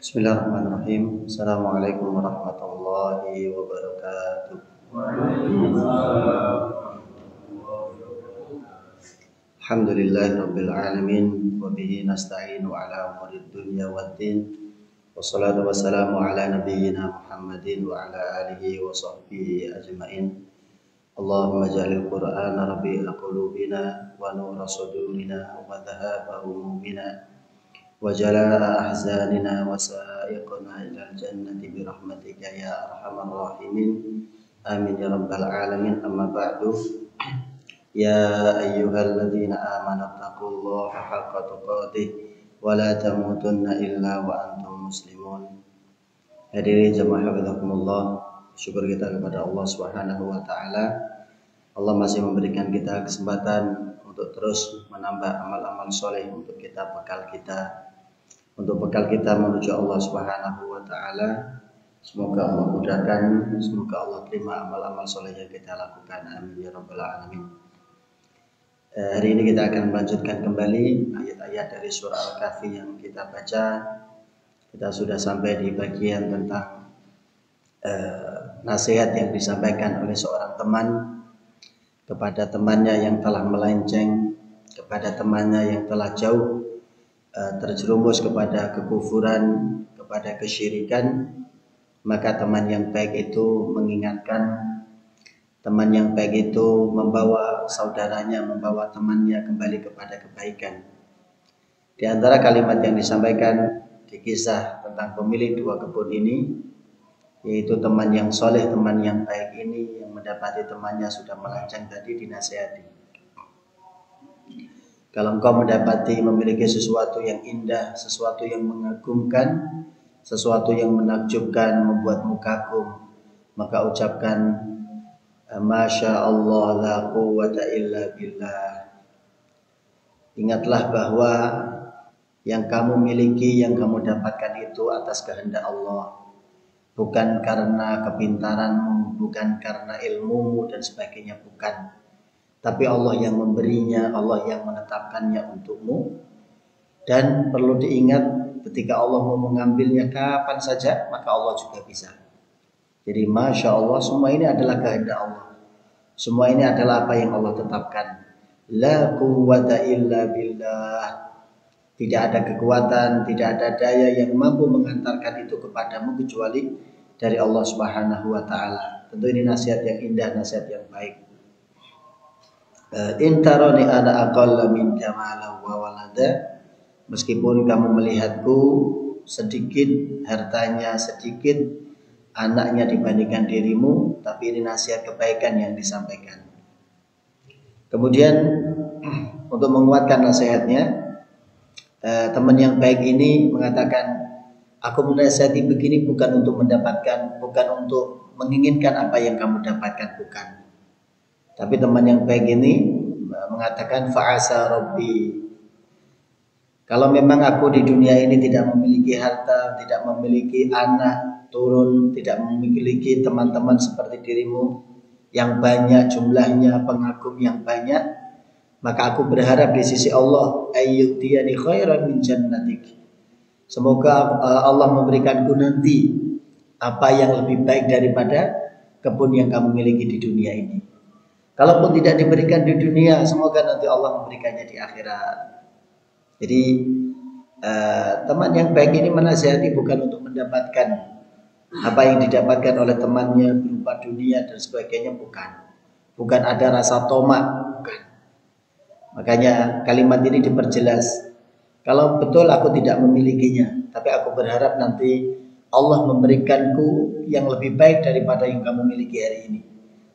Bismillahirrahmanirrahim. Assalamualaikum warahmatullahi wabarakatuh. Alhamdulillahirabbil alamin wa bihi nasta'inu ala umurid dunya waddin. Wassalatu wassalamu ala nabiyyina Muhammadin wa ala alihi wa sahbihi ajmain. Allahumma ja'alil Qur'ana rabi'a qulubina wa nura sudurina wa dhahaba humumina وجلاء أحزاننا وسائقنا إلى الجنة برحمتك يا أرحم الراحمين آمين يا رب العالمين. أما بعد يا أيها الذين آمنوا اتقوا الله حق تقاته ولا تموتن إلا وأنتم مسلمون. Hadirin jemaah hafizakumullah, syukur kita kepada Allah Subhanahu wa taala. Allah masih memberikan kita kesempatan untuk terus menambah amal-amal soleh untuk bekal kita menuju Allah Subhanahu wa taala. Semoga Allah mudahkan, semoga Allah terima amal-amal soleh yang kita lakukan. Amin ya rabbal alamin. Hari ini kita akan melanjutkan kembali ayat-ayat dari surah Al-Kahfi yang kita baca. Kita sudah sampai di bagian tentang nasihat yang disampaikan oleh seorang teman kepada temannya yang telah melenceng, kepada temannya yang telah jauh terjerumus kepada kekufuran, kepada kesyirikan. Maka teman yang baik itu mengingatkan, teman yang baik itu membawa saudaranya, membawa temannya kembali kepada kebaikan. Di antara kalimat yang disampaikan di kisah tentang pemilik dua kebun ini, yaitu teman yang soleh, teman yang baik ini yang mendapati temannya sudah melenceng tadi dinasihati. Kalau engkau mendapati memiliki sesuatu yang indah, sesuatu yang mengagumkan, sesuatu yang menakjubkan, membuatmu kagum, maka ucapkan Masya Allah la quwwata illa billah. Ingatlah bahwa yang kamu miliki, yang kamu dapatkan itu atas kehendak Allah, bukan karena kepintaranmu, bukan karena ilmumu dan sebagainya, bukan. Tapi Allah yang memberinya, Allah yang menetapkannya untukmu. Dan perlu diingat, ketika Allah mau mengambilnya kapan saja, maka Allah juga bisa. Jadi Masya Allah, semua ini adalah kehendak Allah. Semua ini adalah apa yang Allah tetapkan. La quwwata illa billah. Tidak ada kekuatan, tidak ada daya yang mampu mengantarkan itu kepadamu kecuali dari Allah Subhanahu wa taala. Tentu ini nasihat yang indah, nasihat yang baik. Intaroni ana aqalla minka malan wa walada. Meskipun kamu melihatku sedikit hartanya, sedikit anaknya dibandingkan dirimu, tapi ini nasihat kebaikan yang disampaikan. Kemudian untuk menguatkan nasihatnya, teman yang baik ini mengatakan, aku menasihati begini bukan untuk mendapatkan, bukan untuk menginginkan apa yang kamu dapatkan, bukan. Tapi teman yang baik ini mengatakan fa'asa Rabbi, kalau memang aku di dunia ini tidak memiliki harta, tidak memiliki anak turun, tidak memiliki teman-teman seperti dirimu yang banyak jumlahnya, pengagum yang banyak, maka aku berharap di sisi Allah ayyutiyani khairan min jannatik. Semoga Allah memberikanku nanti apa yang lebih baik daripada kebun yang kamu miliki di dunia ini. Kalaupun tidak diberikan di dunia, semoga nanti Allah memberikannya di akhirat. Jadi teman yang baik ini menasihati bukan untuk mendapatkan apa yang didapatkan oleh temannya berupa dunia dan sebagainya, bukan. Bukan ada rasa tomak, bukan. Makanya kalimat ini diperjelas. Kalau betul aku tidak memilikinya, tapi aku berharap nanti Allah memberikanku yang lebih baik daripada yang kamu miliki hari ini,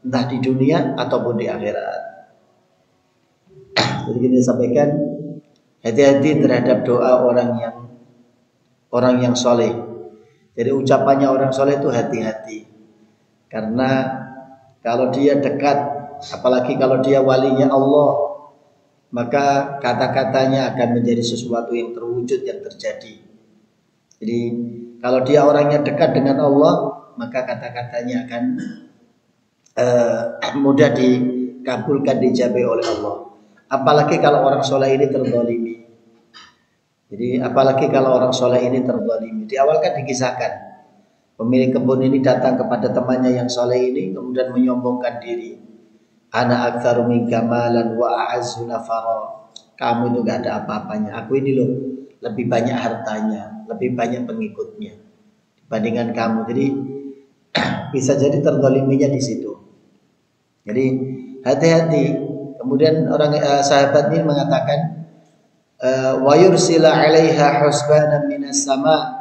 entah di dunia ataupun di akhirat. Jadi kita sampaikan, hati-hati terhadap doa orang yang soleh. Jadi ucapannya orang soleh itu hati-hati. Karena kalau dia dekat, apalagi kalau dia walinya Allah, maka kata-katanya akan menjadi sesuatu yang terwujud, yang terjadi. Jadi kalau dia orangnya dekat dengan Allah, maka kata-katanya akan mudah dikabulkan, dijabai oleh Allah. Apalagi kalau orang soleh ini terzalimi. Jadi apalagi kalau orang soleh ini terzalimi. Di awal kan dikisahkan, pemilik kebun ini datang kepada temannya yang soleh ini, kemudian menyombongkan diri. Ana aktsaru minka malan wa a'azzu nafara. Kamu itu gak ada apa-apanya. Aku ini loh lebih banyak hartanya, lebih banyak pengikutnya dibandingkan kamu. Jadi bisa jadi terzaliminya di situ. Jadi hati-hati. Kemudian orang sahabat ini mengatakan, wa yursila 'alaiha husbanan minas sama.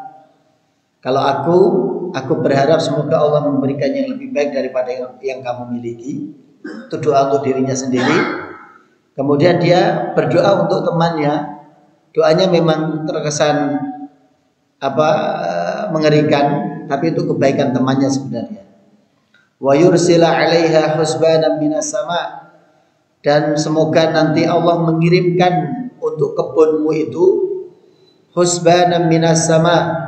Kalau aku berharap semoga Allah memberikan yang lebih baik daripada yang kamu miliki. Itu doa untuk dirinya sendiri. Kemudian dia berdoa untuk temannya. Doanya memang terkesan mengerikan, tapi itu kebaikan temannya sebenarnya. Wa yursila 'alaiha husbanan minas sama. Dan semoga nanti Allah mengirimkan untuk kebunmu itu husbanan minas sama,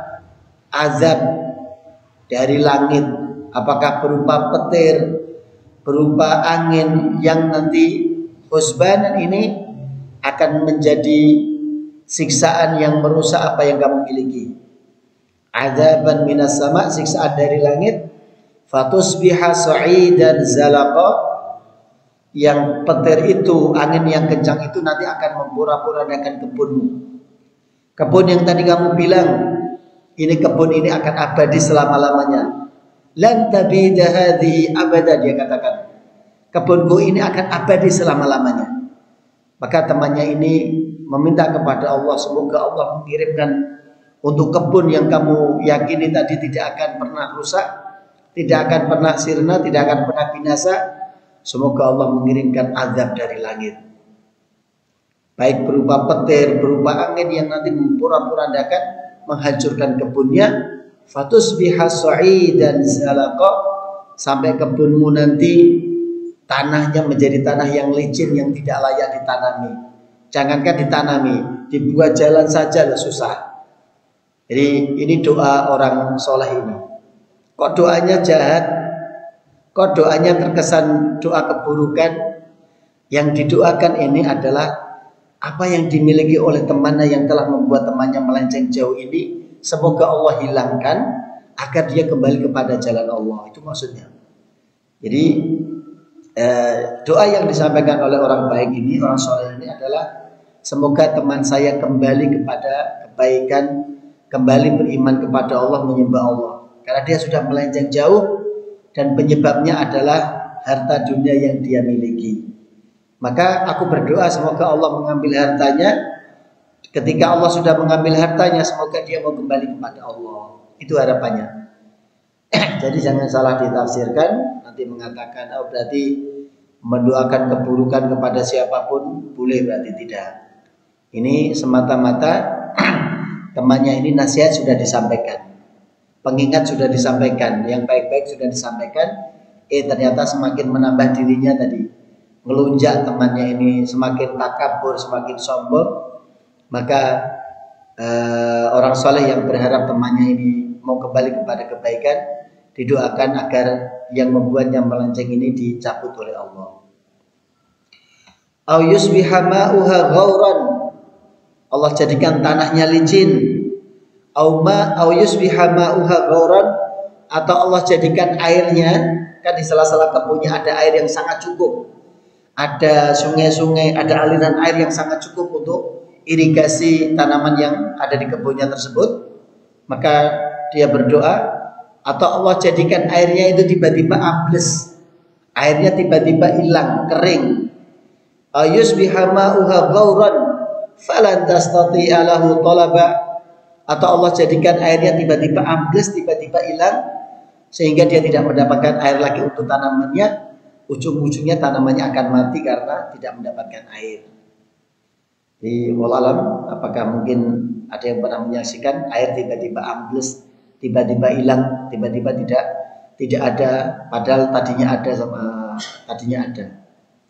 azab dari langit, apakah berupa petir, berupa angin, yang nanti husbanan ini akan menjadi siksaan yang merusak apa yang kamu miliki. Azaban minas sama, siksaan dari langit, fatusbiha sa'idan zalaqa, yang petir itu, angin yang kencang itu nanti akan mempura-purakan kebunmu. Kebun yang tadi kamu bilang, ini kebun ini akan abadi selama-lamanya. Lan tabida hadhihi abada, dia katakan. Kebunku ini akan abadi selama-lamanya. Maka temannya ini meminta kepada Allah, semoga Allah mengirimkan untuk kebun yang kamu yakini tadi tidak akan pernah rusak, tidak akan pernah sirna, tidak akan pernah binasa. Semoga Allah mengirimkan azab dari langit, baik berupa petir, berupa angin yang nanti mempura-purandakan, menghancurkan kebunnya. Fatusbiha sa'idan zalaqa, sampai kebunmu nanti tanahnya menjadi tanah yang licin, yang tidak layak ditanami. Jangankan ditanami, dibuat jalan saja loh susah. Jadi ini doa orang soleh ini. Kok doanya jahat? Kok doanya terkesan doa keburukan? Yang didoakan ini adalah apa yang dimiliki oleh temannya yang telah membuat temannya melenceng jauh ini, semoga Allah hilangkan agar dia kembali kepada jalan Allah. Itu maksudnya. Jadi doa yang disampaikan oleh orang baik ini, orang soleh ini adalah semoga teman saya kembali kepada kebaikan, kembali beriman kepada Allah, menyembah Allah. Karena dia sudah melenceng jauh dan penyebabnya adalah harta dunia yang dia miliki. Maka aku berdoa semoga Allah mengambil hartanya. Ketika Allah sudah mengambil hartanya, semoga dia mau kembali kepada Allah. Itu harapannya. Jadi jangan salah ditafsirkan. Nanti mengatakan, oh berarti mendoakan keburukan kepada siapapun boleh, berarti tidak. Ini semata-mata temannya ini nasihat sudah disampaikan, pengingat sudah disampaikan, yang baik-baik sudah disampaikan. Ternyata semakin menambah dirinya tadi, melunjak temannya ini, semakin takabur, semakin sombong. Maka orang soleh yang berharap temannya ini mau kembali kepada kebaikan, didoakan agar yang membuatnya melenceng ini dicabut oleh Allah. Au yusbiha ma'uha ghauran, Allah jadikan tanahnya licin. Au yusbiha ma'uha ghauran, atau Allah jadikan airnya, kan di sela-sela kebunnya ada air yang sangat cukup, ada sungai-sungai, ada aliran air yang sangat cukup untuk irigasi tanaman yang ada di kebunnya tersebut. Maka dia berdoa, atau Allah jadikan airnya itu tiba-tiba ambles, airnya tiba-tiba hilang, kering. Yusbiha ma'uha ghauran falan tastati'a lahu talaba, atau Allah jadikan airnya tiba-tiba ambles, tiba-tiba hilang, sehingga dia tidak mendapatkan air lagi untuk tanamannya. Ujung-ujungnya tanamannya akan mati karena tidak mendapatkan air. Di wallahualam, apakah mungkin ada yang pernah menyaksikan air tiba-tiba ambles tiba-tiba hilang, tiba-tiba tidak ada, padahal tadinya ada.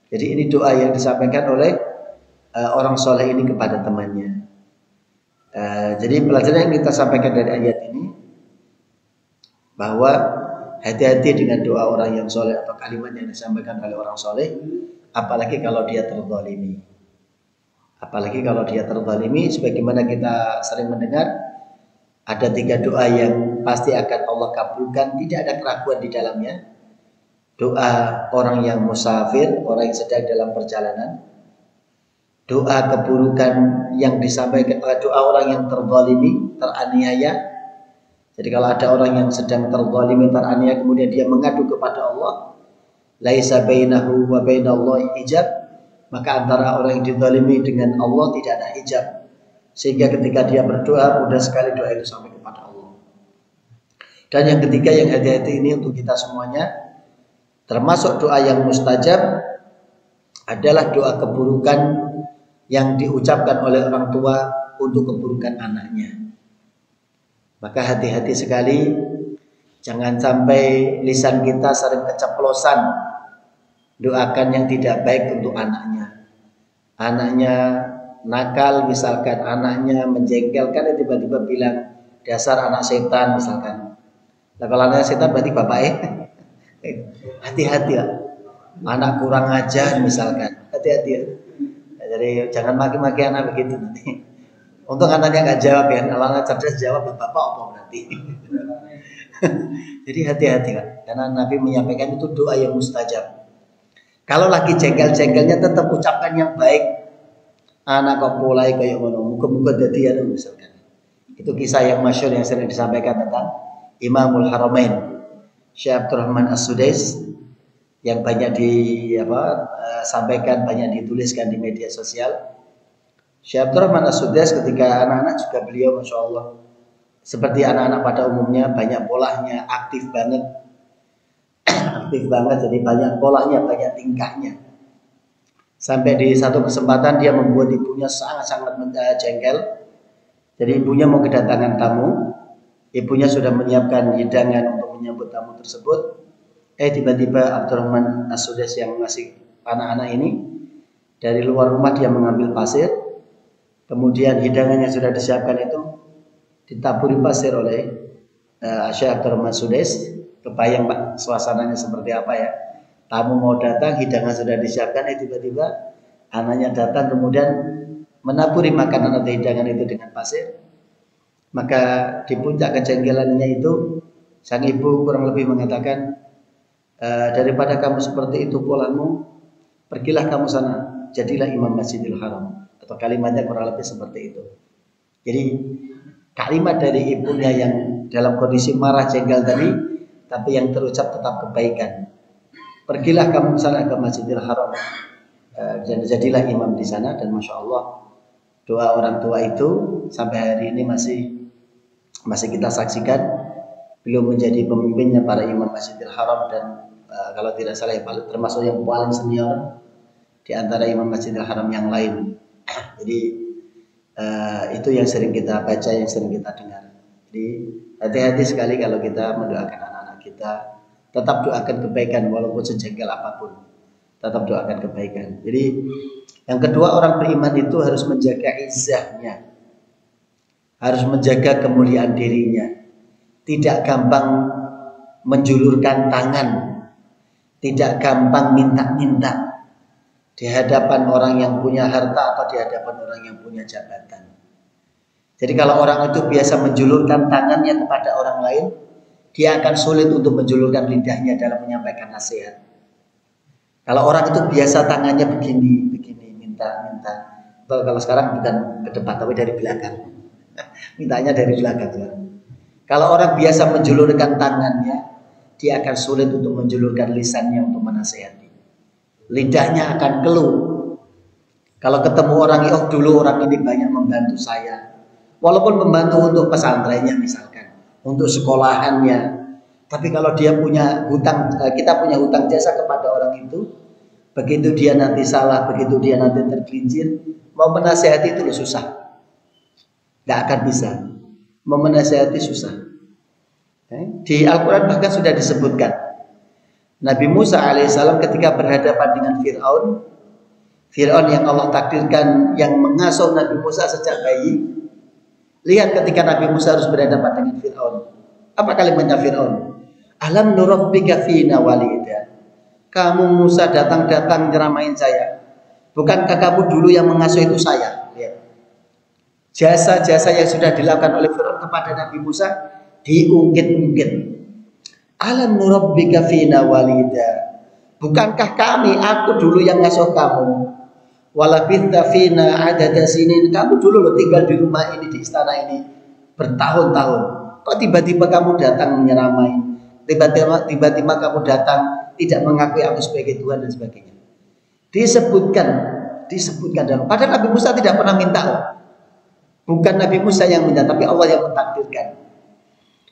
Jadi ini doa yang disampaikan oleh orang soleh ini kepada temannya. Jadi pelajaran yang kita sampaikan dari ayat ini bahwa hati-hati dengan doa orang yang soleh atau kalimat yang disampaikan oleh orang soleh, apalagi kalau dia terzalimi. Apalagi kalau dia terzalimi, sebagaimana kita sering mendengar, ada 3 doa yang pasti akan Allah kabulkan, tidak ada keraguan di dalamnya. Doa orang yang musafir, orang yang sedang dalam perjalanan. Doa keburukan yang disampaikan, doa orang yang terzalimi, teraniaya. Jadi kalau ada orang yang sedang terzalimi, teraniaya, kemudian dia mengadu kepada Allah, laisa bainahu wa bainallahi hijab, maka antara orang yang dizalimi dengan Allah tidak ada hijab, sehingga ketika dia berdoa mudah sekali doa itu sampai kepada Allah. Dan yang ketiga yang hati-hati ini untuk kita semuanya, termasuk doa yang mustajab adalah doa keburukan yang diucapkan oleh orang tua untuk keburukan anaknya. Maka hati-hati sekali, jangan sampai lisan kita sering keceplosan doakan yang tidak baik untuk anaknya. Anaknya nakal misalkan, anaknya menjengkelkan, tiba-tiba bilang dasar anak setan misalkan. Nah kalau anak setan berarti bapaknya. Hati-hati ya. Anak kurang ajar misalkan, hati-hati ya. Jadi jangan maki-maki anak begitu nanti. Untung anaknya nggak jawab ya. Kalau anak cerdas jawab, bapak apa berarti. Jadi hati-hati kan, karena Nabi menyampaikan itu doa yang mustajab. Kalau lagi jengkel-jengkelnya tetap ucapkan yang baik. Anak kok mulai kayak ngono, muka-muka dadi ya misalkan. Itu kisah yang masyhur yang sering disampaikan tentang Imamul Haramain, Syekh Abdurrahman As-Sudais, yang banyak sampaikan, banyak dituliskan di media sosial. Syekh Abdurrahman As-Sudais ketika anak-anak juga beliau Masya Allah seperti anak-anak pada umumnya, banyak polanya, aktif banget, jadi banyak polanya, banyak tingkahnya. Sampai di satu kesempatan dia membuat ibunya sangat-sangat jengkel. Jadi ibunya mau kedatangan tamu, ibunya sudah menyiapkan hidangan untuk menyambut tamu tersebut. Tiba-tiba Abdurrahman As-Sudais yang masih anak-anak ini dari luar rumah dia mengambil pasir, kemudian hidangan yang sudah disiapkan itu ditaburi pasir oleh Syekh Abdurrahman As-Sudais. Kebayang Pak suasananya seperti apa ya? Tamu mau datang, hidangan sudah disiapkan, tiba-tiba anaknya datang kemudian menaburi makanan atau hidangan itu dengan pasir. Maka di puncak kejengkelannya itu sang ibu kurang lebih mengatakan, daripada kamu seperti itu polamu, pergilah kamu sana, jadilah imam Masjidil Haram. Atau kalimatnya kurang lebih seperti itu. Jadi kalimat dari ibunya yang dalam kondisi marah jengkel tadi, tapi yang terucap tetap kebaikan. Pergilah kamu sana ke Masjidil Haram, dan jadilah imam di sana. Dan Masya Allah, doa orang tua itu sampai hari ini masih kita saksikan. Beliau menjadi pemimpinnya para imam Masjidil Haram, dan kalau tidak salah termasuk yang paling senior di antara imam Masjidil Haram yang lain. Jadi itu yang sering kita baca, yang sering kita dengar. Jadi hati-hati sekali kalau kita mendoakan anak-anak kita, tetap doakan kebaikan walaupun sejengkel apapun, tetap doakan kebaikan. Jadi yang kedua, orang beriman itu harus menjaga izzahnya, harus menjaga kemuliaan dirinya, tidak gampang menjulurkan tangan, tidak gampang minta-minta di hadapan orang yang punya harta atau di hadapan orang yang punya jabatan. Jadi kalau orang itu biasa menjulurkan tangannya kepada orang lain, dia akan sulit untuk menjulurkan lidahnya dalam menyampaikan nasihat. Kalau orang itu biasa tangannya begini, minta. Kalau sekarang bukan ke depan tapi dari belakang. Mintanya dari belakang. Kalau orang biasa menjulurkan tangannya, dia akan sulit untuk menjulurkan lisannya untuk menasihati. Lidahnya akan keluh. Kalau ketemu orang, oh dulu orang ini banyak membantu saya. Walaupun membantu untuk pesantrennya misalkan, untuk sekolahannya. Tapi kalau dia punya hutang, kita punya hutang jasa kepada orang itu, begitu dia nanti salah, begitu dia nanti tergelincir, mau menasihati itu susah. Gak akan bisa. Mau menasihati susah. Di Al-Quran bahkan sudah disebutkan Nabi Musa alaihissalam ketika berhadapan dengan Fir'aun yang Allah takdirkan yang mengasuh Nabi Musa sejak bayi. Lihat ketika Nabi Musa harus berhadapan dengan Fir'aun. Apa kalimatnya Fir'aun? Alam nurabbika fina walida. Kamu Musa datang-datang nyeramain saya. Bukankah kamu dulu yang mengasuh itu saya? Lihat. Jasa-jasa yang sudah dilakukan oleh Fir'aun kepada Nabi Musa diungkit-ungkit. Alam nurabbika fina walida. Bukankah aku dulu yang ngasuh kamu? Walabitha fina adada sinin. Kamu dulu lo tinggal di rumah ini, di istana ini bertahun-tahun. Kok tiba-tiba kamu datang menyeramain? Tiba-tiba kamu datang tidak mengakui aku sebagai Tuhan dan sebagainya. Disebutkan dalam. Padahal Nabi Musa tidak pernah minta. Bukan Nabi Musa yang minta, tapi Allah yang mentakdirkan.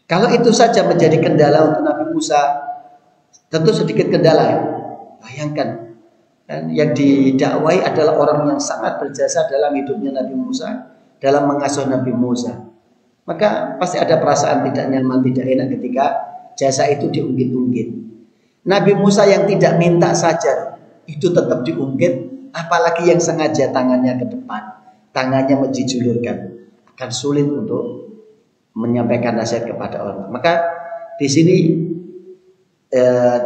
Kalau itu saja menjadi kendala untuk Nabi Musa, tentu sedikit kendala ya. Bayangkan, dan yang didakwai adalah orang yang sangat berjasa dalam hidupnya Nabi Musa, dalam mengasuh Nabi Musa. Maka pasti ada perasaan tidak nyaman, tidak enak ketika jasa itu diungkit-ungkit. Nabi Musa yang tidak minta saja itu tetap diungkit, apalagi yang sengaja tangannya ke depan, tangannya menjulurkan, akan sulit untuk menyampaikan nasihat kepada orang. Maka di sini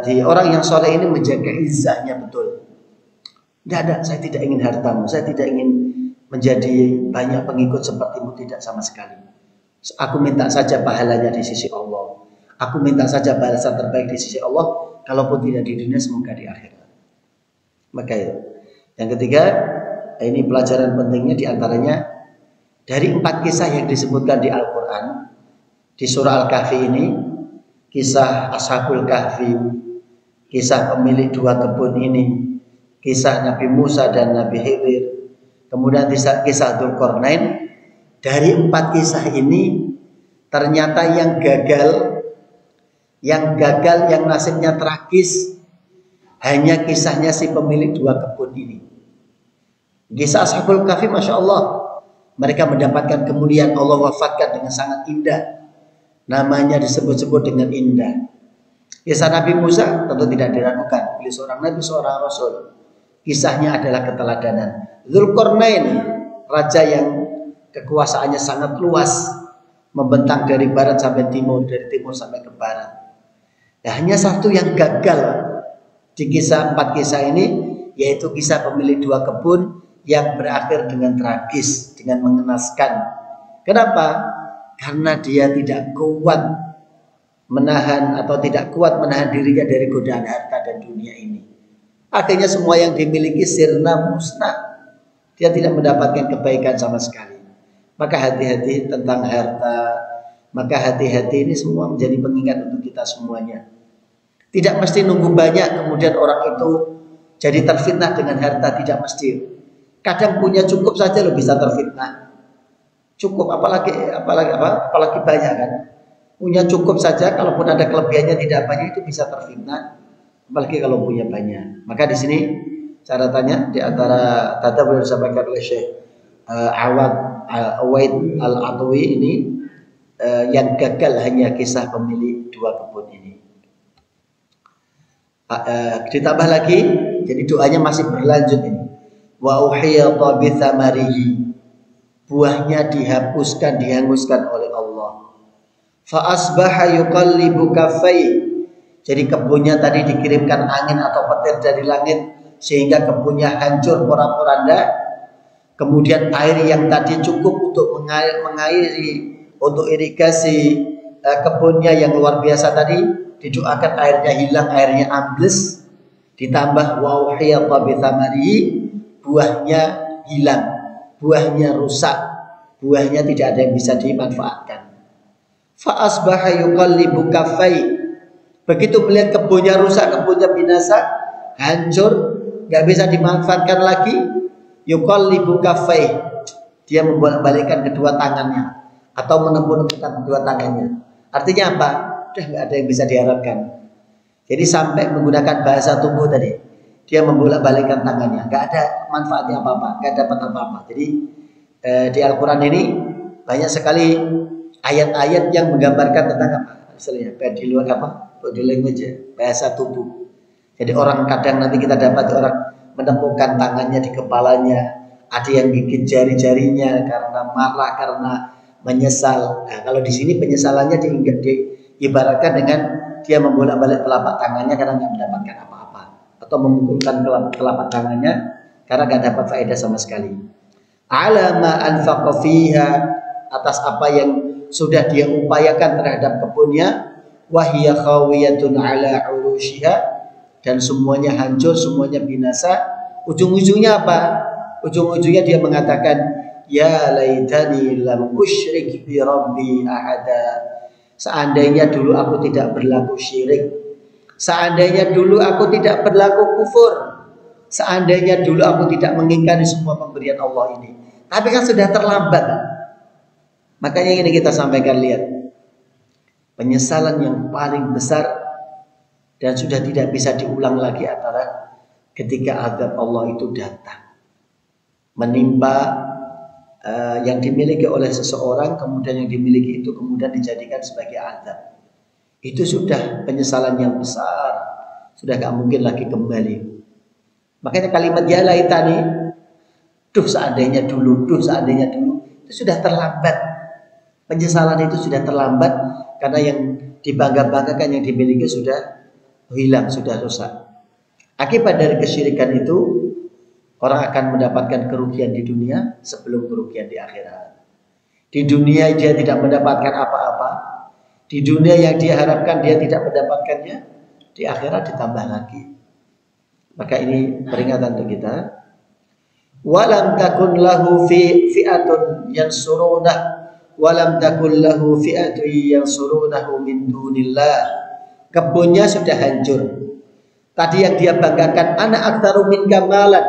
di orang yang soleh ini menjaga izzahnya betul. Tidak ada, saya tidak ingin hartamu, saya tidak ingin menjadi banyak pengikut sepertimu, tidak sama sekali. Aku minta saja pahalanya di sisi Allah. Aku minta saja balasan terbaik di sisi Allah. Kalaupun tidak di dunia, semoga di akhirat. Maka itu. Yang ketiga, ini pelajaran pentingnya diantaranya dari 4 kisah yang disebutkan di Al-Quran, di surah Al-Kahfi ini, kisah Ashabul Kahfi, kisah pemilik 2 kebun ini, kisah Nabi Musa dan Nabi Khidir, kemudian kisah Dzulqarnain. Dari 4 kisah ini ternyata yang gagal, yang nasibnya tragis hanya kisahnya si pemilik 2 kebun ini. Kisah Ashabul Kahfi, Masya Allah, mereka mendapatkan kemuliaan, Allah wafatkan dengan sangat indah. Namanya disebut-sebut dengan indah. Kisah Nabi Musa tentu tidak diragukan, beliau seorang Nabi, seorang Rasul. Kisahnya adalah keteladanan. Dzulqarnain, raja yang kekuasaannya sangat luas, membentang dari barat sampai timur, dari timur sampai ke barat. Nah, hanya satu yang gagal di kisah 4 kisah ini, yaitu kisah pemilik 2 kebun yang berakhir dengan tragis, dengan mengenaskan. Kenapa? Karena dia tidak kuat menahan dirinya dari godaan harta dan dunia ini. Akhirnya semua yang dimiliki sirna musnah. Dia tidak mendapatkan kebaikan sama sekali. Maka hati-hati tentang harta. Maka hati-hati ini semua menjadi pengingat untuk kita semuanya. Tidak mesti nunggu banyak kemudian orang itu jadi terfitnah dengan harta, tidak mesti. Kadang punya cukup saja lo bisa terfitnah. Cukup, apalagi banyak kan. Punya cukup saja, kalaupun ada kelebihannya tidak banyak itu bisa terfitnah. Apalagi kalau punya banyak. Maka di sini catatannya di antara tata boleh disampaikan oleh Syekh Awaid Al-Atwi ini, yang gagal hanya kisah pemilik 2 kebun ini. Ditambah lagi, jadi doanya masih berlanjut ini. Wa uhiyata bi thamarihi, buahnya dihapuskan, dihanguskan oleh Allah. Fa asbaha yuqallibu kaffai, jadi kebunnya tadi dikirimkan angin atau petir dari langit sehingga kebunnya hancur porak-poranda. Kemudian air yang tadi cukup untuk mengairi, untuk irigasi kebunnya yang luar biasa tadi, didoakan airnya hilang, airnya ambles. Ditambah wa uhiyata bi thamarihi, buahnya hilang, buahnya rusak, buahnya tidak ada yang bisa dimanfaatkan. Fa asbaha yuqallibu kaffai, begitu melihat kebunnya rusak, kebunnya binasa, hancur, nggak bisa dimanfaatkan lagi, yuqallibu kaffai, dia membolak-balikkan kedua tangannya atau menempur-nempurkan kedua tangannya. Artinya apa? Udah nggak ada yang bisa diharapkan. Jadi sampai menggunakan bahasa tubuh tadi, dia membolak-balikkan tangannya, nggak ada manfaatnya apa-apa, nggak dapat apa-apa. Jadi di Al-Quran ini banyak sekali ayat-ayat yang menggambarkan tentang apa? misalnya body language ya, bahasa tubuh. Jadi orang kadang nanti kita dapat orang menemukan tangannya di kepalanya, ada yang gigit jari-jarinya karena marah, karena menyesal. Nah, kalau di sini penyesalannya diibaratkan dengan dia membolak-balik telapak tangannya karena nggak mendapatkan apa-apa, atau memukulkan telapak tangannya karena nggak dapat faedah sama sekali. Ala ma anfaqa fiha, atas apa yang sudah dia upayakan terhadap kebunnya, wahiyya khawiyatun ala urushiha, dan semuanya hancur, semuanya binasa. Ujung-ujungnya apa? Ujung-ujungnya dia mengatakan, ya laitani lam usyrik bi rabbi ahada. Seandainya dulu aku tidak berlaku syirik, seandainya dulu aku tidak berlaku kufur, seandainya dulu aku tidak mengingkari semua pemberian Allah ini. Tapi kan sudah terlambat. Makanya ini kita sampaikan, lihat, penyesalan yang paling besar dan sudah tidak bisa diulang lagi adalah ketika azab Allah itu datang menimpa yang dimiliki oleh seseorang, kemudian yang dimiliki itu kemudian dijadikan sebagai azab. Itu sudah penyesalan yang besar, sudah gak mungkin lagi kembali. Makanya kalimat ya laitani, duh seandainya dulu, itu sudah terlambat. Penyesalan itu sudah terlambat karena yang dibangga-banggakan, yang dimiliki sudah hilang, sudah rusak. Akibat dari kesyirikan itu, orang akan mendapatkan kerugian di dunia sebelum kerugian di akhirat. Di dunia dia tidak mendapatkan apa-apa, di dunia yang dia harapkan dia tidak mendapatkannya, di akhirat ditambah lagi. Maka ini peringatan untuk kita. Walam takun lahu fi'atun yansurunah, walam takun lahu fi'atun yansurunahu min dunillah. Kebunnya sudah hancur. Tadi yang dia banggakan, ana aktsaru minka malan,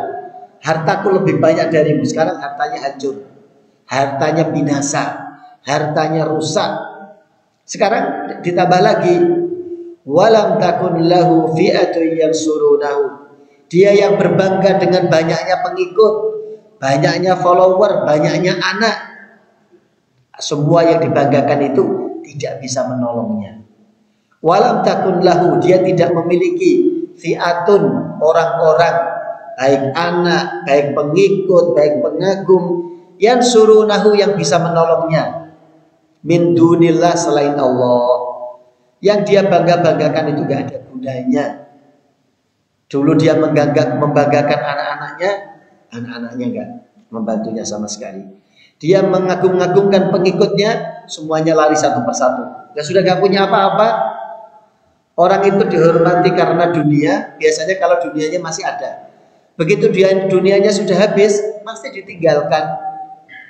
hartaku lebih banyak darimu. Sekarang hartanya hancur, hartanya binasa, hartanya rusak. Sekarang ditambah lagi, walam takun lahu fi'atun yansurunahu. Dia yang berbangga dengan banyaknya pengikut, banyaknya follower, banyaknya anak, semua yang dibanggakan itu tidak bisa menolongnya. Walam takun lahu, dia tidak memiliki fi'atun, orang-orang, baik anak, baik pengikut, baik pengagum, yang surunahu, yang bisa menolongnya, min dunillah, selain Allah. Yang dia bangga-banggakan itu gak ada gunanya. Dulu dia membanggakan anak-anaknya gak membantunya sama sekali. Dia mengagung-agungkan pengikutnya, semuanya lari satu persatu. Ya sudah gak punya apa-apa. Orang itu dihormati karena dunia, biasanya kalau dunianya masih ada. Begitu dunianya sudah habis, pasti ditinggalkan.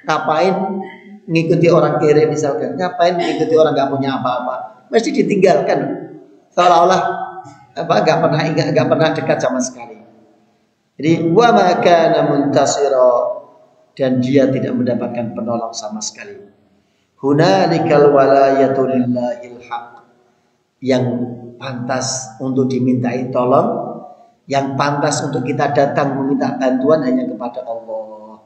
Ngapain ngikuti orang kere misalkan? Ngapain ngikuti orang gak punya apa-apa? Mesti ditinggalkan. Seolah-olah gak pernah dekat sama sekali. Jadi wa ma kana muntasira, dan dia tidak mendapatkan penolong sama sekali. Hunalikal walayatu lillahil haq, yang pantas untuk dimintai tolong, yang pantas untuk kita datang meminta bantuan hanya kepada Allah,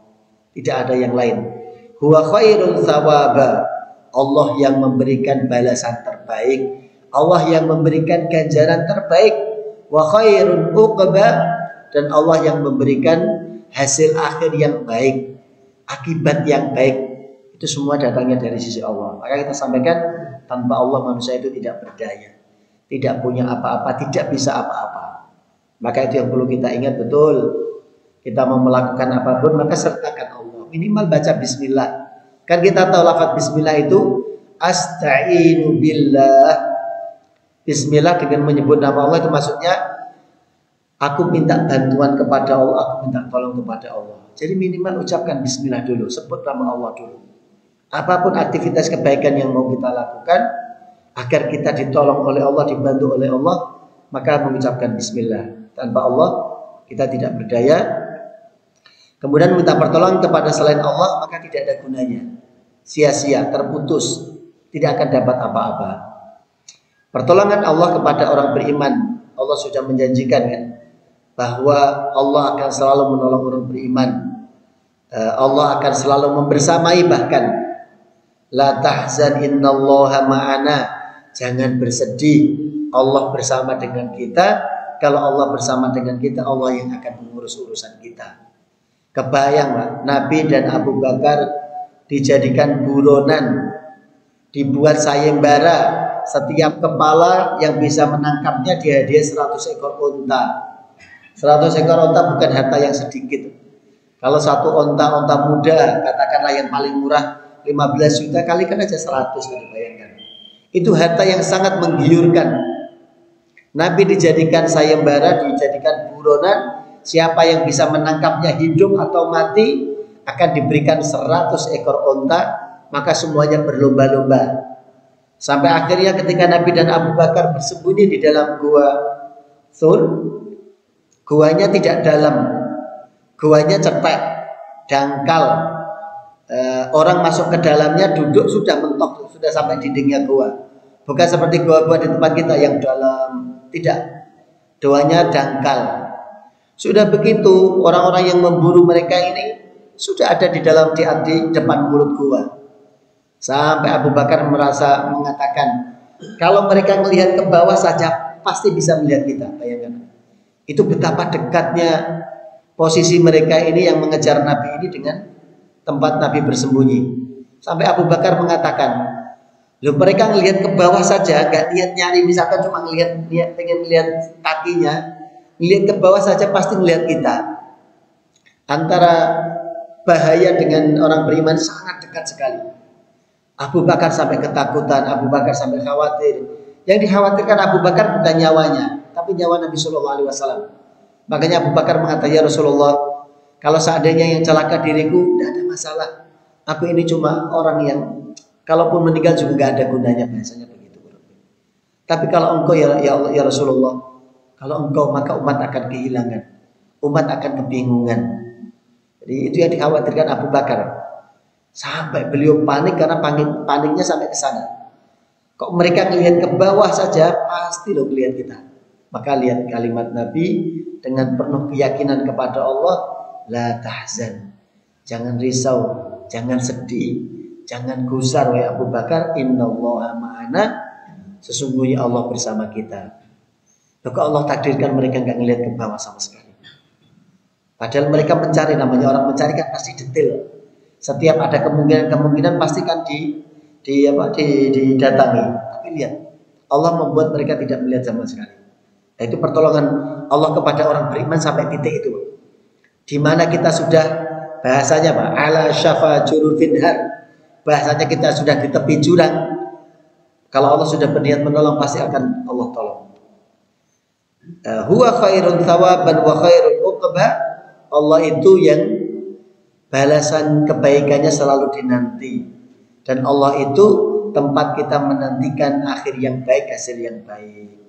tidak ada yang lain. Huwa khairul thawaba, Allah yang memberikan balasan terbaik, Allah yang memberikan ganjaran terbaik. Wa khairul uqba, dan Allah yang memberikan hasil akhir yang baik, akibat yang baik. Itu semua datangnya dari sisi Allah. Maka kita sampaikan, tanpa Allah manusia itu tidak berdaya, tidak punya apa-apa, tidak bisa apa-apa. Maka itu yang perlu kita ingat betul. Kita mau melakukan apapun, maka sertakan Allah. Minimal baca bismillah. Kan kita tahu lafaz bismillah itu asta'inu billah. Bismillah dengan menyebut nama Allah itu maksudnya aku minta bantuan kepada Allah, aku minta tolong kepada Allah. Jadi minimal ucapkan bismillah dulu, sebut nama Allah dulu. Apapun aktivitas kebaikan yang mau kita lakukan, agar kita ditolong oleh Allah, dibantu oleh Allah, maka mengucapkan bismillah. Tanpa Allah kita tidak berdaya. Kemudian minta pertolongan kepada selain Allah, maka tidak ada gunanya. Sia-sia, terputus, tidak akan dapat apa-apa. Pertolongan Allah kepada orang beriman, Allah sudah menjanjikan kan, bahwa Allah akan selalu menolong orang beriman. Allah akan selalu membersamai, bahkan la tahzan innallaha ma'ana, Jangan bersedih, Allah bersama dengan kita. Kalau Allah bersama dengan kita, Allah yang akan mengurus urusan kita. Kebayang Pak, Nabi dan Abu Bakar dijadikan buronan, dibuat sayembara. Setiap kepala yang bisa menangkapnya dihadiah 100 ekor unta. 100 ekor unta bukan harta yang sedikit. Kalau satu unta muda, katakanlah yang paling murah 15 juta, kalikan aja 100, bayangkan. Itu harta yang sangat menggiurkan. Nabi dijadikan sayembara, dijadikan buronan. Siapa yang bisa menangkapnya hidup atau mati akan diberikan 100 ekor unta. Maka semuanya berlomba-lomba. Sampai akhirnya ketika Nabi dan Abu Bakar bersembunyi di dalam gua Thur, guanya tidak dalam, guanya cetek, dangkal. Orang masuk ke dalamnya duduk sudah mentok, sudah sampai dindingnya gua. Bukan seperti gua-gua di tempat kita yang dalam, tidak. Doanya dangkal. Sudah begitu, orang-orang yang memburu mereka ini sudah ada di dalam di depan mulut gua. Sampai Abu Bakar mengatakan, kalau mereka melihat ke bawah saja pasti bisa melihat kita. Bayangkan. Itu betapa dekatnya posisi mereka ini yang mengejar Nabi ini dengan tempat Nabi bersembunyi. Sampai Abu Bakar mengatakan, loh, mereka melihat ke bawah saja, gak niat nyari, misalkan cuma pengen lihat kakinya, melihat ke bawah saja pasti melihat kita. Antara bahaya dengan orang beriman sangat dekat sekali. Abu Bakar sampai ketakutan, Abu Bakar sampai khawatir. Yang dikhawatirkan Abu Bakar bukan nyawanya, tapi nyawa Nabi Shallallahu Alaihi Wasallam. Makanya Abu Bakar mengatakan, ya Rasulullah, kalau seandainya yang celaka diriku, tidak ada masalah. Aku ini cuma orang yang, kalaupun meninggal juga nggak ada gunanya, bahasanya begitu. Tapi kalau engkau ya Rasulullah, kalau engkau maka umat akan kehilangan, umat akan kebingungan. Jadi itu yang dikhawatirkan Abu Bakar. Sampai beliau panik karena paniknya sampai ke sana. Kok mereka melihat ke bawah saja pasti loh melihat kita. Maka lihat kalimat Nabi dengan penuh keyakinan kepada Allah, la tahzan. Jangan risau, jangan sedih, jangan gusar wahai Abu Bakar, innallaha ma'ana. Sesungguhnya Allah bersama kita. Kok Allah takdirkan mereka nggak ngelihat ke bawah sama sekali. Padahal mereka mencari, namanya orang mencari kan pasti detail. Setiap ada kemungkinan pasti kan didatangi. Tapi lihat, Allah membuat mereka tidak melihat sama sekali. Nah, itu pertolongan Allah kepada orang beriman sampai titik itu. Di mana kita sudah bahasanya Pak, ala syafa jurufin har. Bahasanya kita sudah di tepi jurang. Kalau Allah sudah berniat menolong pasti akan Allah tolong. Huwa khairun thawaban wa khairun uqba. Allah itu yang balasan kebaikannya selalu dinanti, dan Allah itu tempat kita menantikan akhir yang baik, hasil yang baik.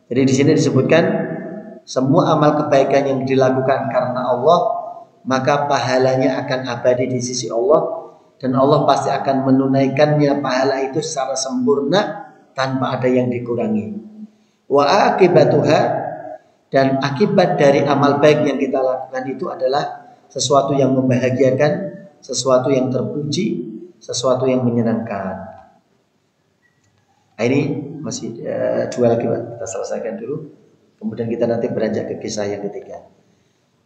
Jadi di sini disebutkan semua amal kebaikan yang dilakukan karena Allah, maka pahalanya akan abadi di sisi Allah, dan Allah pasti akan menunaikannya pahala itu secara sempurna tanpa ada yang dikurangi. Wa akibatuha, dan akibat dari amal baik yang kita lakukan itu adalah sesuatu yang membahagiakan, sesuatu yang terpuji, sesuatu yang menyenangkan. Nah, ini masih dua lagi Pak, kita selesaikan dulu. Kemudian kita nanti beranjak ke kisah yang ketiga.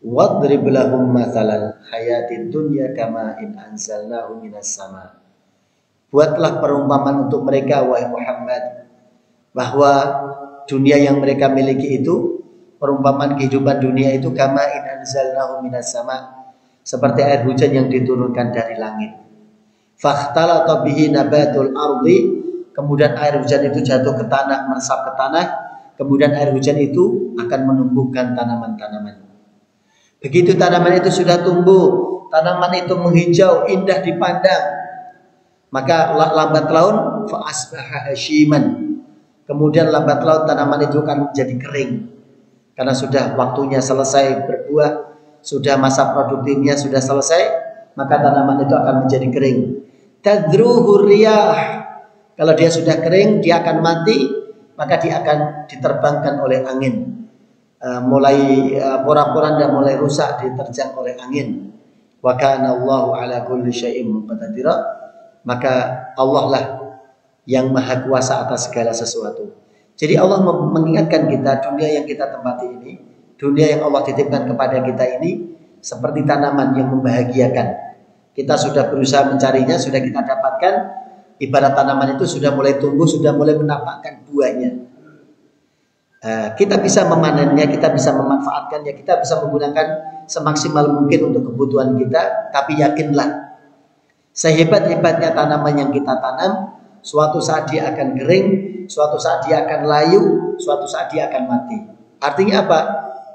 Wadrib lahum mathalan hayatid dunya kama in anzalnahu minas sama. Buatlah perumpamaan untuk mereka wahai Muhammad, bahwa dunia yang mereka miliki itu, perumpamaan kehidupan dunia itu kama in anzalnahu minas sama, seperti air hujan yang diturunkan dari langit. Fakhtalata bihi nabatul ardi, kemudian air hujan itu jatuh ke tanah, meresap ke tanah, kemudian air hujan itu akan menumbuhkan tanaman-tanaman. Begitu tanaman itu sudah tumbuh, tanaman itu menghijau, indah dipandang, maka lambat laun fa asbaha hashiman, kemudian lambat laun tanaman itu akan menjadi kering. Karena sudah waktunya selesai berbuah, sudah masa produktifnya sudah selesai, maka tanaman itu akan menjadi kering. Tadruhu riyah, kalau dia sudah kering, dia akan mati, maka dia akan diterbangkan oleh angin. Mulai porak-poranda mulai rusak diterjang oleh angin. Wa kana Allahu ala kulli syai'in muqtadira, maka Allah lah yang maha kuasa atas segala sesuatu. Jadi Allah mengingatkan kita, dunia yang kita tempati ini, dunia yang Allah titipkan kepada kita ini seperti tanaman yang membahagiakan. Kita sudah berusaha mencarinya, sudah kita dapatkan. Ibarat tanaman itu sudah mulai tumbuh, sudah mulai menampakkan buahnya. Kita bisa memanennya, kita bisa memanfaatkannya, kita bisa menggunakan semaksimal mungkin untuk kebutuhan kita. Tapi yakinlah, sehebat-hebatnya tanaman yang kita tanam, suatu saat dia akan kering, suatu saat dia akan layu, suatu saat dia akan mati. Artinya apa?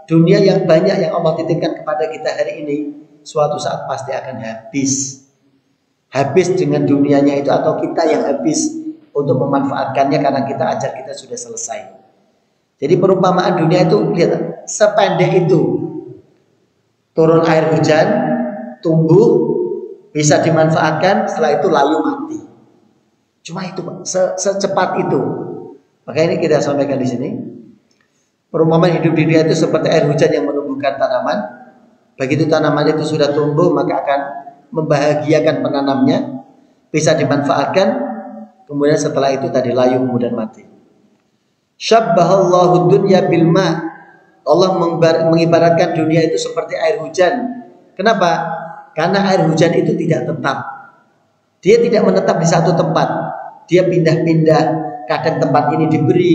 Dunia yang banyak yang Allah titipkan kepada kita hari ini, suatu saat pasti akan habis. Habis dengan dunianya itu, atau kita yang habis untuk memanfaatkannya karena kita ajar kita sudah selesai. Jadi perumpamaan dunia itu, lihat, sependek itu. Turun air hujan, tumbuh, bisa dimanfaatkan, setelah itu layu mati. Cuma itu Pak, secepat itu. Maka ini kita sampaikan di sini. Perumpamaan hidup di dunia itu seperti air hujan yang menumbuhkan tanaman. Begitu tanaman itu sudah tumbuh, maka akan membahagiakan penanamnya, bisa dimanfaatkan. Kemudian setelah itu tadi layu kemudian mati. Syabbahallahu dunya bil ma. Allah mengibaratkan dunia itu seperti air hujan. Kenapa? Karena air hujan itu tidak tetap. Dia tidak menetap di satu tempat. Dia pindah-pindah. Kadang tempat ini diberi,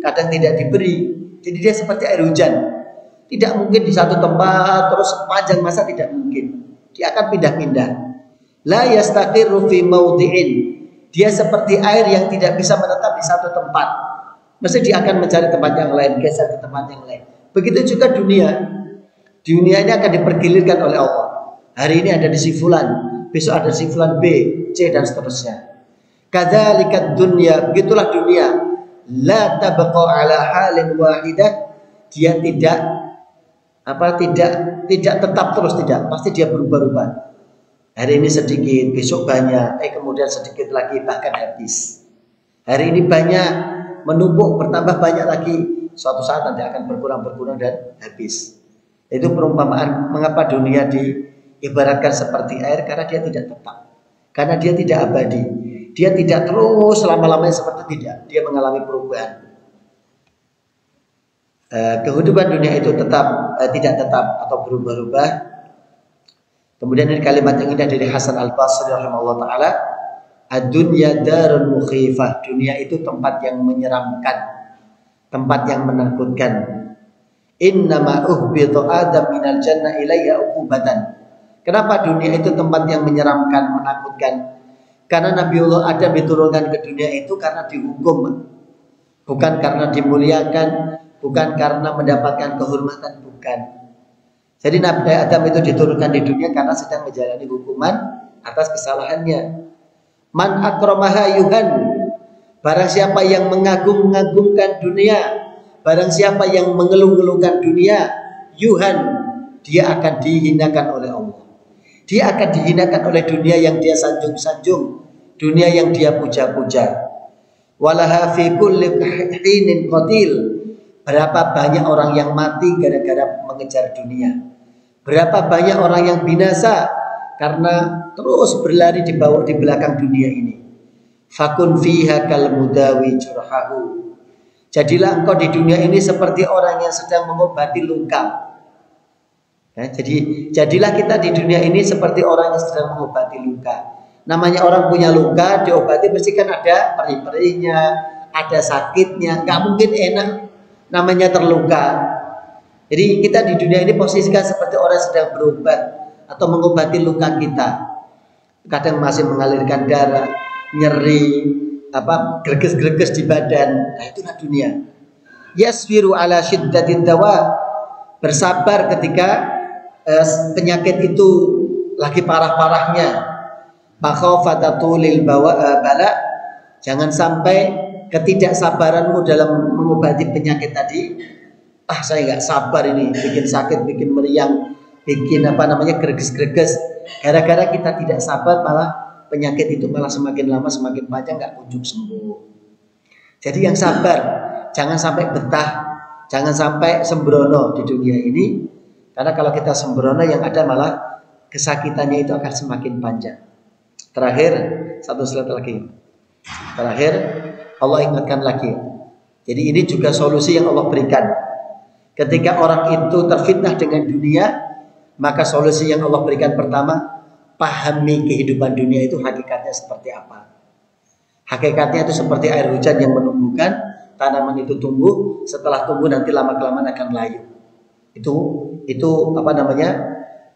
kadang tidak diberi. Jadi dia seperti air hujan. Tidak mungkin di satu tempat terus sepanjang masa, tidak mungkin. Dia akan pindah-pindah. La yastaqirru fi mawdi'in. Dia seperti air yang tidak bisa menetap di satu tempat. Mesti dia akan mencari tempat yang lain, geser ke tempat yang lain. Begitu juga dunia. Dunia ini akan dipergilirkan oleh Allah. Hari ini ada di si fulan, besok ada si fulan B, C dan seterusnya. Kadzalikat dunya, begitulah dunia. La tabqa ala halin wahidah. Dia tidak tetap terus, tidak. Pasti dia berubah-ubah. Hari ini sedikit, besok banyak, kemudian sedikit lagi bahkan habis. Hari ini banyak, menumpuk, bertambah banyak lagi, suatu saat nanti akan berkurang dan habis. Itu perumpamaan mengapa dunia diibaratkan seperti air, karena dia tidak tetap, karena dia tidak abadi, dia tidak terus selama-lamanya seperti tidak, dia mengalami perubahan. Kehidupan dunia itu tidak tetap atau berubah-ubah. Kemudian ini kalimat yang indah dari Hasan Al-Basri rahimahullah ta'ala, ad-dunya darun mukhifah. Dunia itu tempat yang menyeramkan, tempat yang menakutkan. Innama uhbitu adam minal jannah ilayya uqubatan. Kenapa dunia itu tempat yang menyeramkan, menakutkan? Karena Nabiullah Adam diturunkan ke dunia itu karena dihukum, bukan karena dimuliakan, bukan karena mendapatkan kehormatan, bukan. Jadi Nabi Adam itu diturunkan di dunia karena sedang menjalani hukuman atas kesalahannya. Man akramaha yuhan. Barang siapa yang mengagung-agungkan dunia, barang siapa yang mengeluh-ngeluhkan dunia, yuhan, dia akan dihinakan oleh Allah. Dia akan dihinakan oleh dunia yang dia sanjung-sanjung, dunia yang dia puja-puja. Walaha fi kulli hinin qatil. Berapa banyak orang yang mati gara-gara mengejar dunia. Berapa banyak orang yang binasa karena terus berlari di belakang dunia ini. Fakun fiha kal mudawi jurhahu. Jadilah engkau di dunia ini seperti orang yang sedang mengobati luka. Ya, jadilah kita di dunia ini seperti orang yang sedang mengobati luka. Namanya orang punya luka, diobati mesti kan ada perih-perihnya, ada sakitnya, nggak mungkin enak. Namanya terluka. Jadi kita di dunia ini posisikan seperti orang sedang berobat atau mengobati luka kita. Kadang masih mengalirkan darah, nyeri, greges-greges di badan. Nah, itulah dunia. Yasfiru ala syiddatin dawa. Bersabar ketika penyakit itu lagi parah-parahnya. Makhafatulil bala. Jangan sampai ketidaksabaranmu dalam mengobati penyakit tadi. Saya nggak sabar ini, bikin sakit, bikin meriang, bikin greges-greges. Gara-gara kita tidak sabar, malah penyakit itu malah semakin lama semakin panjang nggak kunjung sembuh. Jadi yang sabar, jangan sampai betah, jangan sampai sembrono di dunia ini. Karena kalau kita sembrono, yang ada malah kesakitannya itu akan semakin panjang. Terakhir, satu slide lagi. Terakhir Allah ingatkan lagi. Jadi ini juga solusi yang Allah berikan. Ketika orang itu terfitnah dengan dunia, maka solusi yang Allah berikan pertama, pahami kehidupan dunia itu hakikatnya seperti apa. Hakikatnya itu seperti air hujan yang menumbuhkan, tanaman itu tumbuh, setelah tumbuh nanti lama-kelamaan akan layu. Itu apa namanya?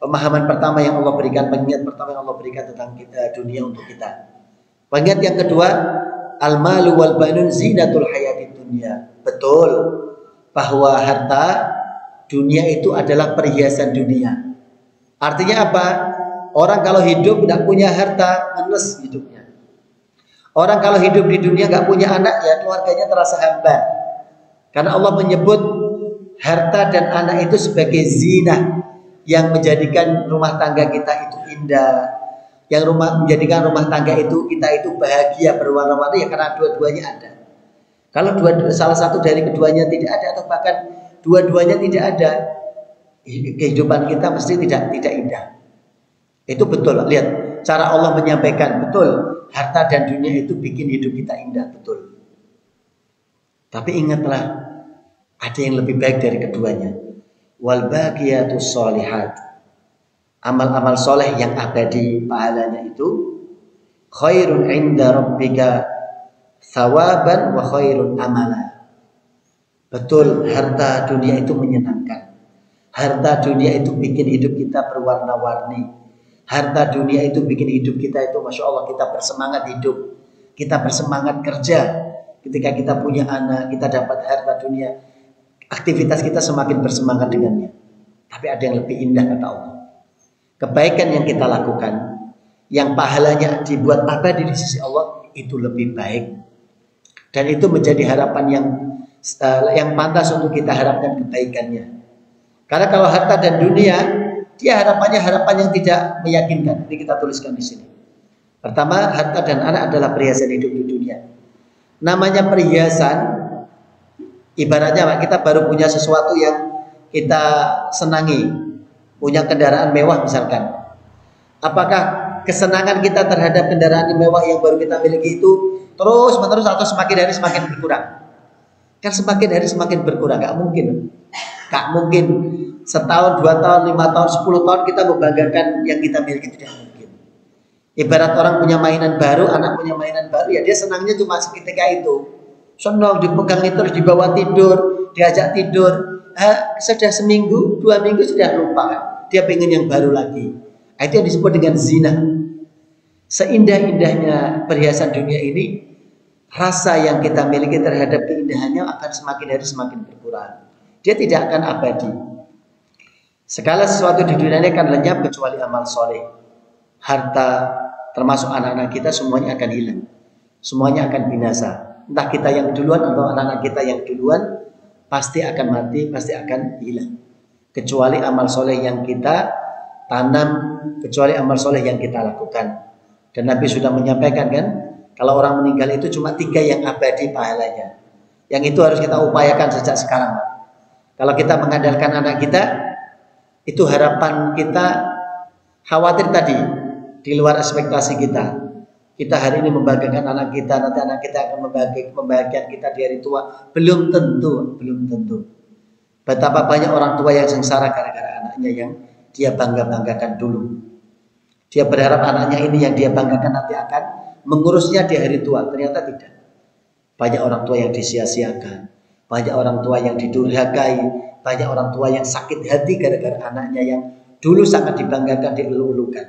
Pemahaman pertama yang Allah berikan, pengingat pertama yang Allah berikan tentang dunia untuk kita. Pengingat yang kedua, al-malu wal banun zinatul hayatid dunya. Betul bahwa harta dunia itu adalah perhiasan dunia. Artinya apa? Orang kalau hidup tidak punya harta, ngenes hidupnya. Orang kalau hidup di dunia nggak punya anak, ya keluarganya terasa hambar. Karena Allah menyebut harta dan anak itu sebagai zina yang menjadikan rumah tangga kita itu indah, yang menjadikan rumah tangga itu kita itu bahagia berwarna-warni, ya karena dua-duanya ada. Kalau salah satu dari keduanya tidak ada atau bahkan dua-duanya tidak ada, kehidupan kita mesti tidak indah. Itu betul. Lihat cara Allah menyampaikan, betul harta dan dunia itu bikin hidup kita indah, betul. Tapi ingatlah ada yang lebih baik dari keduanya. Wal baqiyatus sholihat, amal-amal soleh yang abadi pahalanya itu khairun inda rabbika thawaban wa khairun amala. Betul, harta dunia itu menyenangkan. Harta dunia itu bikin hidup kita berwarna-warni. Harta dunia itu bikin hidup kita itu, Masya Allah, kita bersemangat hidup. Kita bersemangat kerja. Ketika kita punya anak, kita dapat harta dunia, aktivitas kita semakin bersemangat dengannya. Tapi ada yang lebih indah, kata Allah. Kebaikan yang kita lakukan, yang pahalanya dibuat abadi di sisi Allah, itu lebih baik. Dan itu menjadi harapan yang pantas untuk kita harapkan kebaikannya. Karena kalau harta dan dunia, dia harapan yang tidak meyakinkan. Ini kita tuliskan di sini. Pertama, harta dan anak adalah perhiasan hidup di dunia. Namanya perhiasan, ibaratnya kita baru punya sesuatu yang kita senangi, punya kendaraan mewah misalkan. Apakah kesenangan kita terhadap kendaraan mewah yang baru kita miliki itu terus menerus atau semakin hari semakin berkurang? Kan semakin hari semakin berkurang, gak mungkin. Gak mungkin setahun, 2 tahun, 5 tahun, 10 tahun kita membanggakan yang kita miliki, tidak mungkin. Ibarat orang punya mainan baru, anak punya mainan baru, ya dia senangnya cuma seketika itu. Senang dipegang terus dibawa tidur, diajak tidur. Sudah seminggu, 2 minggu sudah lupa kan? Dia pengen yang baru lagi. Itu yang disebut dengan zina. Seindah-indahnya perhiasan dunia ini, rasa yang kita miliki terhadap keindahannya akan semakin hari semakin berkurang. Dia tidak akan abadi. Segala sesuatu di dunia ini akan lenyap kecuali amal soleh. Harta, termasuk anak-anak kita, semuanya akan hilang. Semuanya akan binasa. Entah kita yang duluan atau anak-anak kita yang duluan, pasti akan mati, pasti akan hilang. Kecuali amal soleh yang kita tanam, kecuali amal soleh yang kita lakukan. Dan Nabi sudah menyampaikan kan, kalau orang meninggal itu cuma 3 yang abadi pahalanya. Yang itu harus kita upayakan sejak sekarang. Kalau kita mengandalkan anak kita, itu harapan kita khawatir tadi, di luar ekspektasi kita. Kita hari ini membahagiakan anak kita, nanti anak kita akan membahagiakan kita di hari tua. Belum tentu. Betapa banyak orang tua yang sengsara gara-gara anaknya yang dia bangga-banggakan dulu. Dia berharap anaknya ini yang dia banggakan nanti akan mengurusnya di hari tua. Ternyata tidak. Banyak orang tua yang disia-siakan, banyak orang tua yang didurhakai, banyak orang tua yang sakit hati gara-gara anaknya yang dulu sangat dibanggakan, dielu-elukan.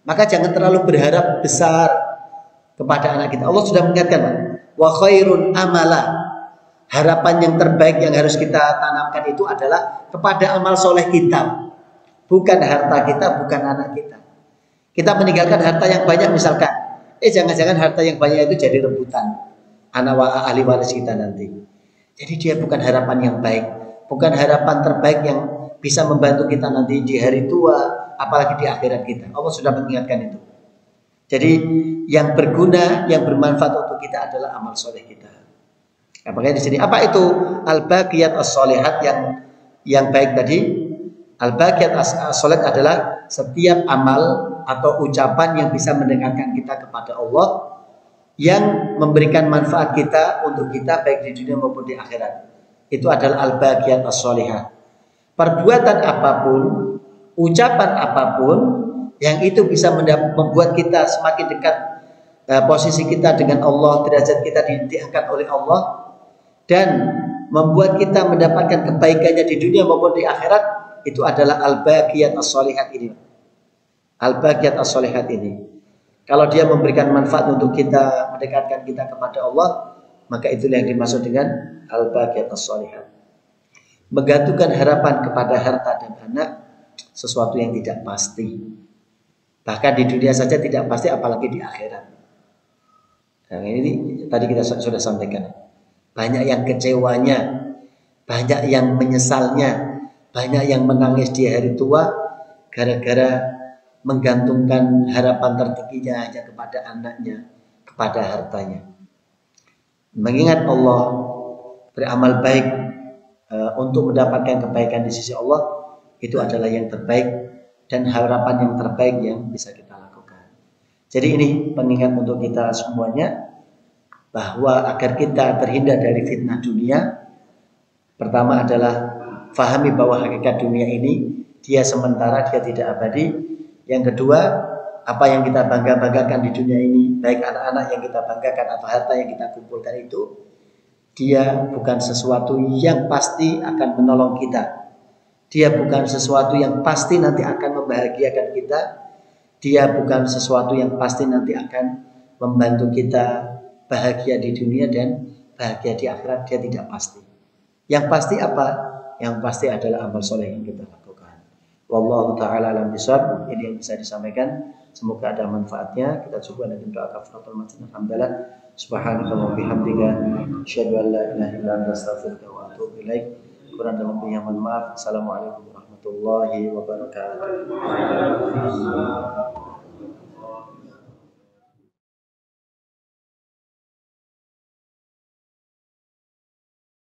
Maka jangan terlalu berharap besar kepada anak kita. Allah sudah mengingatkan, wa khairun amala. Harapan yang terbaik yang harus kita tanamkan itu adalah kepada amal soleh kita, bukan harta kita, bukan anak kita. Kita meninggalkan harta yang banyak misalkan, jangan-jangan harta yang banyak itu jadi rebutan anak ahli waris kita nanti. Jadi dia bukan harapan yang baik, bukan harapan terbaik yang bisa membantu kita nanti di hari tua, apalagi di akhirat kita. Allah sudah mengingatkan itu. Jadi yang berguna, yang bermanfaat untuk kita adalah amal soleh kita. Nah, makanya di sini apa itu al-baqiyat as-sholihat yang baik tadi? Al-baqiyat as-sholihat adalah setiap amal atau ucapan yang bisa mendekatkan kita kepada Allah, yang memberikan manfaat kita untuk kita baik di dunia maupun di akhirat. Itu adalah al-baqiyat as-sholihah. Perbuatan apapun, ucapan apapun yang itu bisa membuat kita semakin dekat posisi kita dengan Allah, derajat kita diangkat oleh Allah, dan membuat kita mendapatkan kebaikannya di dunia maupun di akhirat, itu adalah al-baqiyat as-sholihat ini. Al-baqiyat as-sholihat ini. Kalau dia memberikan manfaat untuk kita, mendekatkan kita kepada Allah, maka itulah yang dimaksud dengan al-baqiyat as-sholihat. Menggantungkan harapan kepada harta dan anak sesuatu yang tidak pasti. Bahkan di dunia saja tidak pasti, apalagi di akhirat. Nah, ini tadi kita sudah sampaikan. Banyak yang kecewanya, banyak yang menyesalnya, banyak yang menangis di hari tua gara-gara menggantungkan harapan tertingginya hanya kepada anaknya, kepada hartanya. Mengingat Allah, beramal baik untuk mendapatkan kebaikan di sisi Allah, itu adalah yang terbaik dan harapan yang terbaik yang bisa kita lakukan. Jadi ini pengingat untuk kita semuanya, bahwa agar kita terhindar dari fitnah dunia, pertama adalah fahami bahwa hakikat dunia ini dia sementara, dia tidak abadi. Yang kedua, apa yang kita bangga-banggakan di dunia ini, baik anak-anak yang kita banggakan atau harta yang kita kumpulkan, itu dia bukan sesuatu yang pasti akan menolong kita. Dia bukan sesuatu yang pasti nanti akan membahagiakan kita. Dia bukan sesuatu yang pasti nanti akan membantu kita bahagia di dunia dan bahagia di akhirat. Dia tidak pasti. Yang pasti apa? Yang pasti adalah amal soleh yang kita lakukan. Wallahu ta'ala alam bishawab. Ini yang bisa disampaikan. Semoga ada manfaatnya. Kita coba dengan doa kafaratul majlis. Alhamdulillah. Subhanallah wa bihamdika asyhadu an la ilaha illa anta astaghfiruka wa atubu ilaik. Kurang dan lebihnya mohon maaf. Assalamualaikum warahmatullahi wabarakatuh.